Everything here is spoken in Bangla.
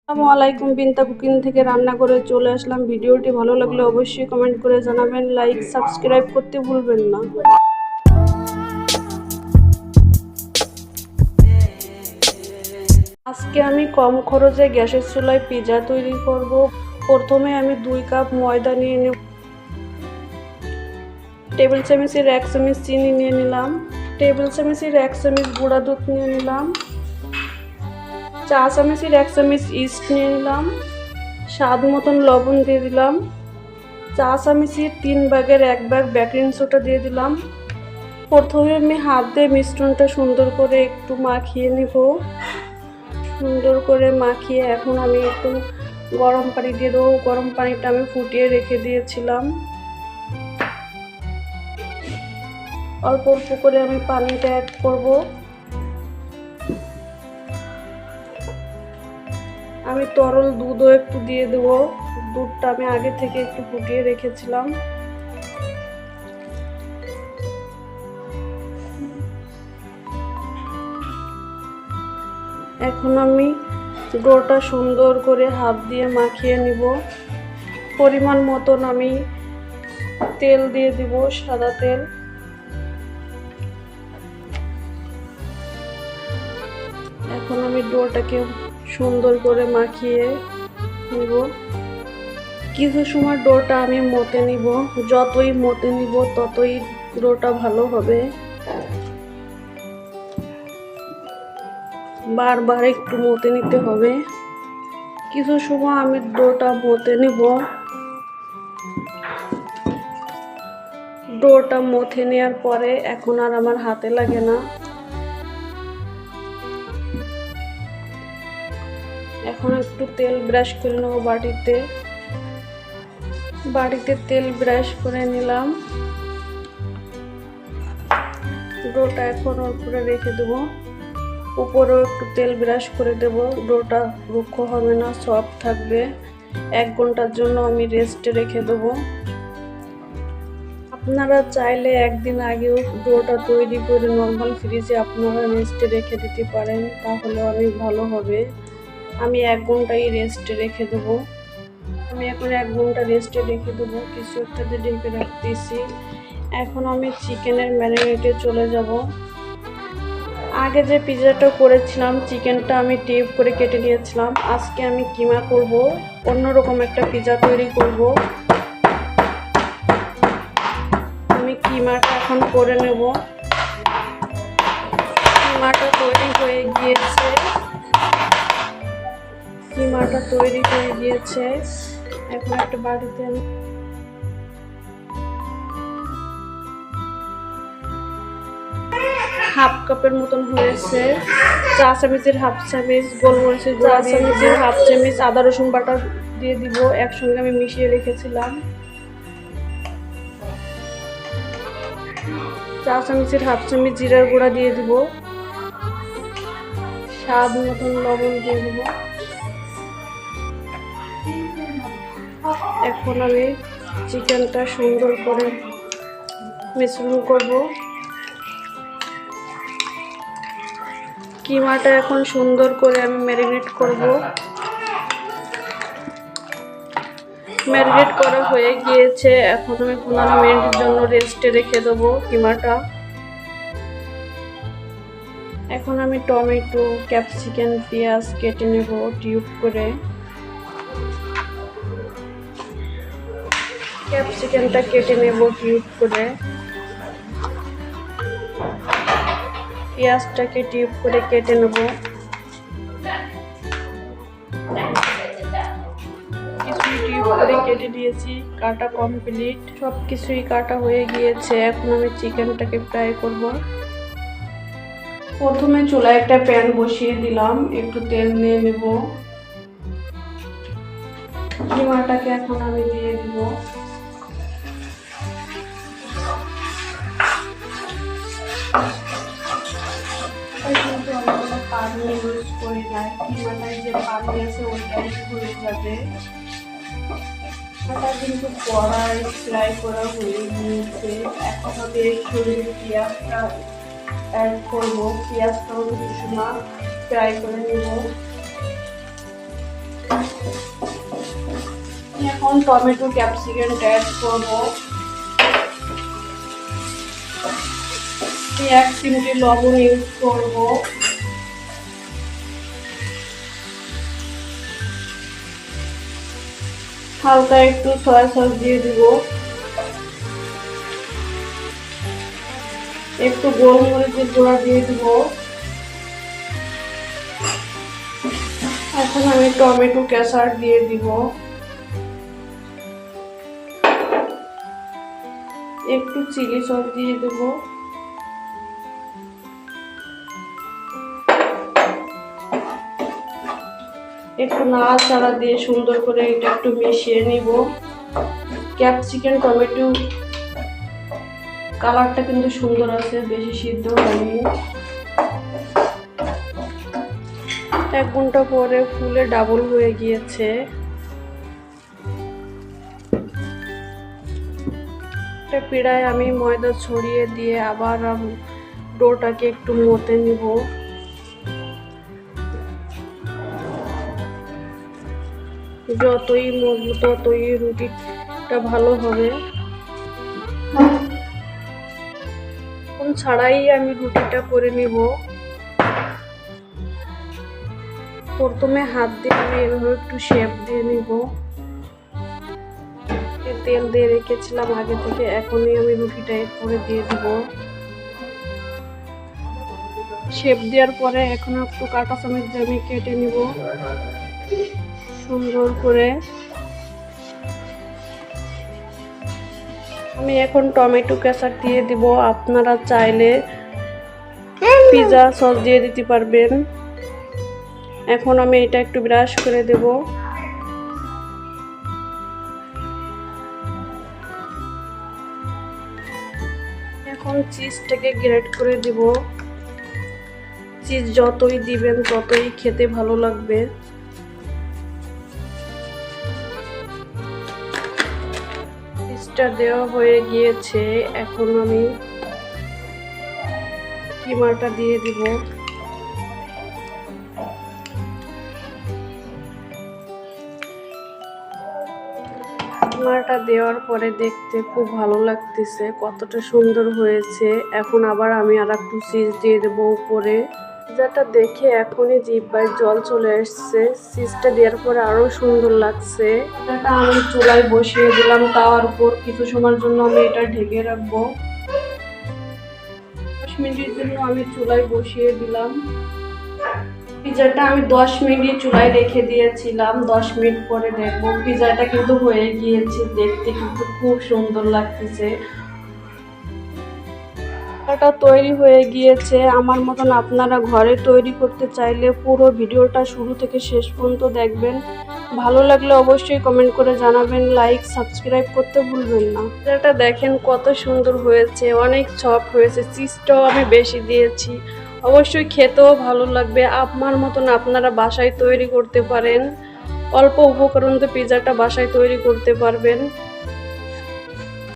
আসসালামু আলাইকুম, বিনতা কুকিং থেকে রান্না করে চলে আসলাম। ভিডিওটি ভালো লাগলে অবশ্যই কমেন্ট করে জানাবেন, লাইক সাবস্ক্রাইব করতে ভুলবেন না। আজকে আমি কম খরচে গ্যাসের চুলায় পিৎজা তৈরি করব। প্রথমে আমি 2 কাপ ময়দা নিয়ে নেব, টেবিল চামচের 1 চামচ চিনি নিয়ে নিলাম, টেবিল চামচের 1 চামচ গুঁড়া দুধ নিয়ে নিলাম, চা চামচের 1 চামচ ইস্ট নিয়ে নিলাম, স্বাদ মতন লবণ দিয়ে দিলাম, চা চামচের 3 ভাগের 1 ভাগ বেকিং সোডা দিয়ে দিলাম। প্রথমে আমি হাত দিয়ে মিশ্রণটা সুন্দর করে একটু মাখিয়ে নিব। সুন্দর করে মাখিয়ে এখন আমি একটু গরম পানি দিয়ে দেবো। গরম পানিটা আমি ফুটিয়ে রেখে দিয়েছিলাম। অল্প অল্প করে আমি পানিটা অ্যাড করব। আমি তরল দুধও একটু দিয়ে দেবো। দুধটা আমি আগে থেকে একটু ফুটিয়ে রেখেছিলাম। এখন আমি ডোটা সুন্দর করে হাত দিয়ে মাখিয়ে নিব। পরিমাণ মতন আমি তেল দিয়ে দিব, সাদা তেল। এখন আমি ডোটাকে সুন্দর করে মাখিয়ে নিব। কিছু সময় ডোটা আমি মতে নিব। যতই মতে নিব ততই ডোটা ভালো হবে। বারবার একটু মতে নিতে হবে। কিছু সময় আমি ডোটা মতে নিব। ডোটা মথে নেওয়ার পরে এখন আর আমার হাতে লাগে না। এখন একটু তেল ব্রাশ করে নেব বাটিতে তেল ব্রাশ করে নিলাম। ডোটা এখন ওর উপরে রেখে দেবো। উপরেও একটু তেল ব্রাশ করে দেব। ডোটা রুক্ষ হবে না, সফট থাকবে। 1 ঘন্টার জন্য আমি রেস্টে রেখে দেব। আপনারা চাইলে একদিন আগেও ডোটা তৈরি করে নর্মাল ফ্রিজে আপনারা রেস্টে রেখে দিতে পারেন, তাহলে অনেক ভালো হবে। আমি 1 ঘন্টাই রেস্টে রেখে দেবো। আমি এখন 1 ঘন্টা রেস্টে রেখে দেবো। কিছু একটাতে ঢেকে রাখতেছি। এখন আমি চিকেনের ম্যারিনেটে চলে যাব। আগে যে পিৎজাটা করেছিলাম, চিকেনটা আমি টিপ করে কেটে নিয়েছিলাম। আজকে আমি কিমা করব, অন্যরকম একটা পিৎজা তৈরি করব। আমি কিমাটা এখন করে নেব। কিমাটা তৈরি হয়ে গিয়েছে। এখন একটা বাটিতে আমি হাফ কাপের মতন হয়েছে। চা চামচের হাফ চামচ গোলমরিচের গুঁড়া, চা চামচের হাফ চামচ আদা রসুন বাটা দিয়ে দিব। একসঙ্গে আমি মিশিয়ে রেখেছিলাম। চা চামচের হাফ চামচ জিরার গুঁড়া দিয়ে দিব। স্বাদ মতন লবণ দিয়ে দিব। এখন আমি চিকেনটা সুন্দর করে মিশ্রণ করব। কিমাটা এখন সুন্দর করে আমি ম্যারিনেট করব। ম্যারিনেট করা হয়ে গিয়েছে। এখন আমি 15 মিনিটের জন্য রেস্টে রেখে দেবো কিমাটা। এখন আমি টমেটো, ক্যাপসিকাম, পেঁয়াজ কেটে নেব টিউব করে। ক্যাপসিকামটা কেটে নেব টিউব করে। পেঁয়াজটাকে টিউব করে কেটে নেব। কিছুই টিউব করে কেটে দিয়েছি, কাটা কমপ্লিট। সব কিছুই কাটা হয়ে গিয়েছে। এখন আমি চিকেনটাকে ফ্রাই করব। প্রথমে চুলায় একটা প্যান বসিয়ে দিলাম, একটু তেল নিয়ে নেব। কিমাটাকে এখন আমি দিয়ে দিব। কিন্তু আমি কোনো পানি ইউজ করি না। কিমাটায় যে পানি আছে ওইটাই হয়ে যাবে। ওটা কিন্তু কড়াই ফ্রাই করা হয়ে গিয়েছে। এখন আমি একটু পেঁয়াজটা অ্যাড করবো। পেঁয়াজটাও কিছু সময় ফ্রাই করে নেব। এখন টমেটো ক্যাপসিকাম অ্যাড করব। 1 চিমটি লবণ ইউজ করব। হালকা একটু সয়া সস দিয়ে দিব। একটু গোলমরিচের গুঁড়া দিয়ে দিব। এখন আমি টমেটো কেচার দিয়ে দিব। একটু চিলি সস দিয়ে দেব। একটু নাড়াচাড়া দিয়ে সুন্দর করে এটা একটু মিশিয়ে নিব। ক্যাপসিকাম টমেটো কালারটা কিন্তু সুন্দর আছে, বেশি সিদ্ধ হয়নি। 1 ঘন্টা পরে ফুলে ডাবল হয়ে গিয়েছে। একটা পিড়ায় আমি ময়দা ছড়িয়ে দিয়ে আবার ডোটাকে একটু মতে নিব। যতই মজবুত ততই রুটিটা ভালো হবে। ছাড়াই আমি রুটিটা করে নিব। প্রথমে হাত দিয়ে আমি এভাবে একটু শেপ দিয়ে নিব। তেল দিয়ে রেখেছিলাম আগে থেকে, এখনই আমি রুটিটা করে দিয়ে দিব। শেপ দেওয়ার পরে এখন একটু কাঁটা চামচ দিয়ে আমি কেটে নিব সুন্দর করে। আমি এখন টমেটো কেচার দিয়ে দিব। আপনারা চাইলে পিৎজা সস দিয়ে দিতে পারবেন। এখন আমি এটা একটু ব্রাশ করে দেব। এখন চিজটাকে গ্রেট করে দিব। চিজ যতই দিবেন ততই খেতে ভালো লাগবে। চিজটা দেওয়া হয়ে গিয়েছে, এখন আমি কিমাটা দিয়ে দিব। কিমাটা দেওয়ার পরে দেখতে খুব ভালো লাগতেছে, কতটা সুন্দর হয়েছে। এখন আবার আমি আরেকটু চিজ দিয়ে দেবো উপরে। যেটা দেখে এখনই জিহ্বায় জল চলে আসছে। চিজটা দেওয়ার পরে আরো সুন্দর লাগছে। এটা আমি চুলায় বসিয়ে দিলাম তাওয়ার উপর। কিছু সময়ের জন্য আমি এটা ঢেকে রাখবো। 10 মিনিটের জন্য আমি চুলায় বসিয়ে দিলাম। পিৎজাটা আমি 10 মিনিট চুলায় রেখে দিয়েছিলাম। 10 মিনিট পরে দেখবো পিৎজাটা কিন্তু হয়ে গিয়েছে। দেখতে কিন্তু খুব সুন্দর লাগতেছে। এটা তৈরি হয়ে গিয়েছে। আমার মতন আপনারা ঘরে তৈরি করতে চাইলে পুরো ভিডিওটা শুরু থেকে শেষ পর্যন্ত দেখবেন। ভালো লাগলে অবশ্যই কমেন্ট করে জানাবেন, লাইক সাবস্ক্রাইব করতে ভুলবেন না। এটা দেখেন কত সুন্দর হয়েছে, অনেক সফট হয়েছে। চিজটাও আমি বেশি দিয়েছি। অবশ্যই খেতেও ভালো লাগবে। আমার মতন আপনারা বাসায় তৈরি করতে পারেন। অল্প উপকরণ দিয়ে পিৎজাটা বাসায় তৈরি করতে পারবেন।